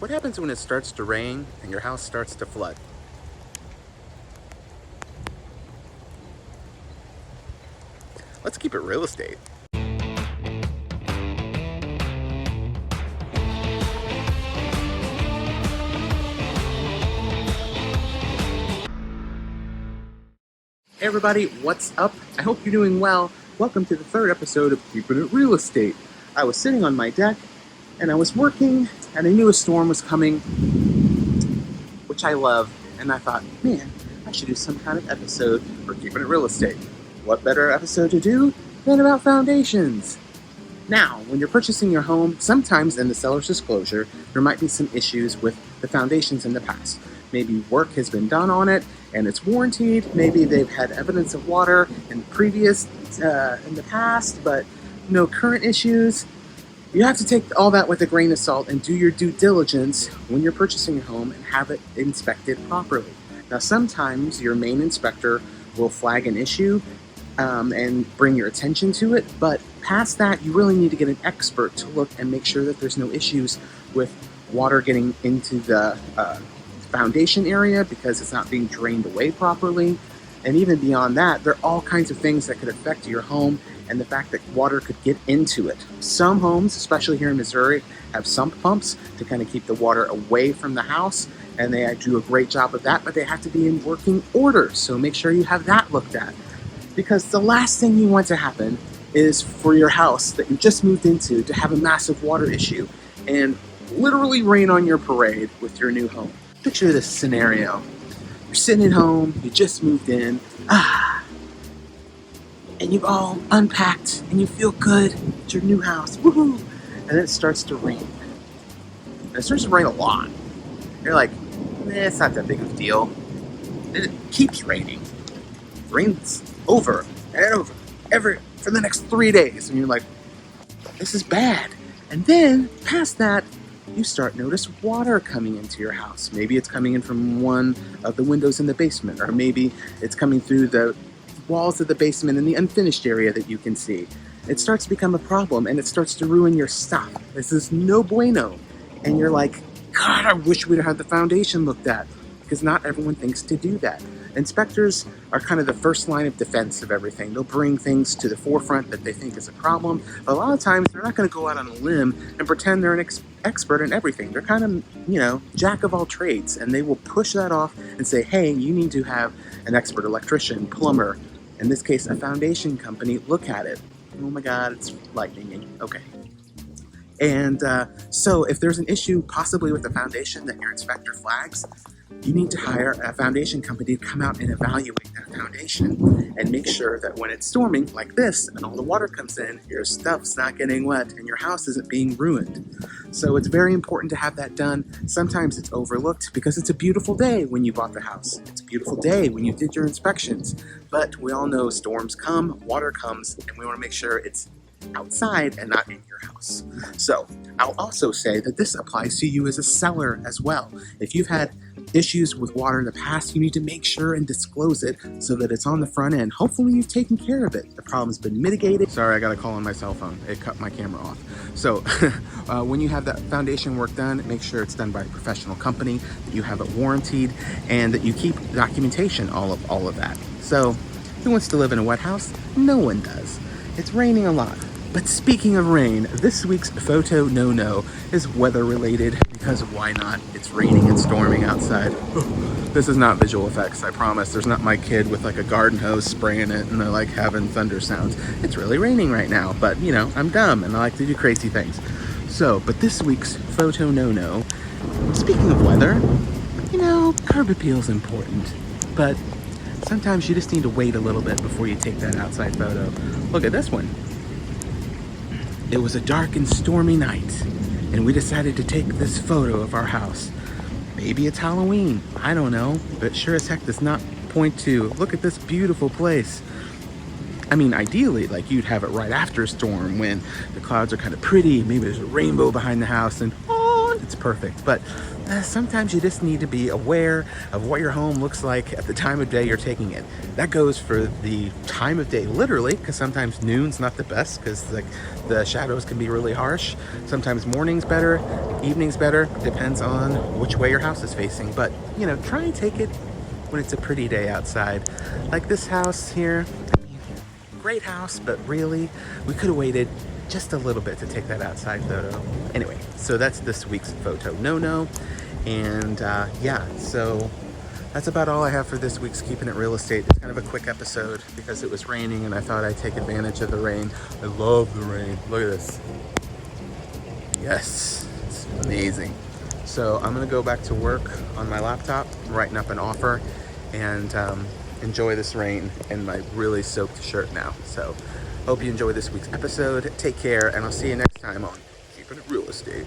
What happens when it starts to rain and your house starts to flood? Let's keep it real estate. Hey everybody, what's up? I hope you're doing well. Welcome to the third episode of Keeping It Real Estate. I was sitting on my deck and I was working and I knew a storm was coming, which I love, and I thought, man, I should do some kind of episode for Keeping It Real Estate. What better episode to do than about foundations? Now, when you're purchasing your home, sometimes in the seller's disclosure, there might be some issues with the foundations in the past. Maybe work has been done on it and it's warranted. Maybe they've had evidence of water in the past, but no current issues. You have to take all that with a grain of salt and do your due diligence when you're purchasing a home and have it inspected properly. Now, sometimes your main inspector will flag an issue and bring your attention to it, but past that, you really need to get an expert to look and make sure that there's no issues with water getting into the foundation area because it's not being drained away properly. And even beyond that, there are all kinds of things that could affect your home and the fact that water could get into it. Some homes, especially here in Missouri, have sump pumps to kind of keep the water away from the house, and they do a great job of that, but they have to be in working order. So make sure you have that looked at, because the last thing you want to happen is for your house that you just moved into to have a massive water issue and literally rain on your parade with your new home. Picture this scenario. You're sitting at home, you just moved in, and you've all unpacked and you feel good. It's your new house, woohoo! And then it starts to rain. And it starts to rain a lot. You're like, it's not that big of a deal. And it keeps raining. It rains over and over for the next 3 days. And you're like, this is bad. And then past that, you start notice water coming into your house. Maybe it's coming in from one of the windows in the basement, or maybe it's coming through the walls of the basement in the unfinished area that you can see. It starts to become a problem and it starts to ruin your stuff. This is no bueno. And you're like, God, I wish we'd had the foundation looked at, because not everyone thinks to do that. Inspectors are kind of the first line of defense of everything. They'll bring things to the forefront that they think is a problem. But a lot of times they're not going to go out on a limb and pretend they're an expert in everything. They're kind of, jack of all trades, and they will push that off and say, hey, you need to have an expert electrician, plumber, in this case, a foundation company, look at it. Oh my God, it's lightning. Okay. And so if there's an issue possibly with the foundation that your inspector flags, you need to hire a foundation company to come out and evaluate that foundation and make sure that when it's storming like this and all the water comes in, your stuff's not getting wet and your house isn't being ruined. So it's very important to have that done. Sometimes it's overlooked because it's a beautiful day when you bought the house. It's a beautiful day when you did your inspections. But we all know storms come, water comes, and we want to make sure it's outside and not in your house. So I'll also say that this applies to you as a seller as well. If you've had issues with water in the past, you need to make sure and disclose it so that it's on the front end. Hopefully you've taken care of it. The problem's been mitigated. Sorry, I got a call on my cell phone. It cut my camera off. So when you have that foundation work done, make sure it's done by a professional company, that you have it warranted, and that you keep documentation, all of that. So who wants to live in a wet house? No one does. It's raining a lot. But speaking of rain, this week's photo no-no is weather related, because why not? It's raining and storming outside. This is not visual effects, I promise. There's not my kid with like a garden hose spraying it and they're like having thunder sounds. It's really raining right now, but I'm dumb and I like to do crazy things. So, but this week's photo no-no, speaking of weather, curb appeal is important, but sometimes you just need to wait a little bit before you take that outside photo. Look at this one. It was a dark and stormy night, and we decided to take this photo of our house. Maybe it's Halloween, I don't know, but sure as heck does not point to, look at this beautiful place. I mean, ideally, like you'd have it right after a storm when the clouds are kind of pretty, maybe there's a rainbow behind the house, and oh it's perfect. But sometimes you just need to be aware of what your home looks like at the time of day you're taking it. That goes for the time of day, literally, because sometimes noon's not the best because like the shadows can be really harsh. Sometimes morning's better, evening's better, depends on which way your house is facing. But you know, try and take it when it's a pretty day outside. Like this house here, great house, but really we could have waited just a little bit to take that outside photo. Anyway, so that's this week's photo no. And yeah, so that's about all I have for this week's Keeping It Real Estate. It's kind of a quick episode because it was raining and I thought I'd take advantage of the rain. I love the rain. Look at this. Yes, it's amazing. So I'm gonna go back to work on my laptop, writing up an offer, and enjoy this rain in my really soaked shirt now. So hope you enjoy this week's episode. Take care, and I'll see you next time on Keeping It Real Estate.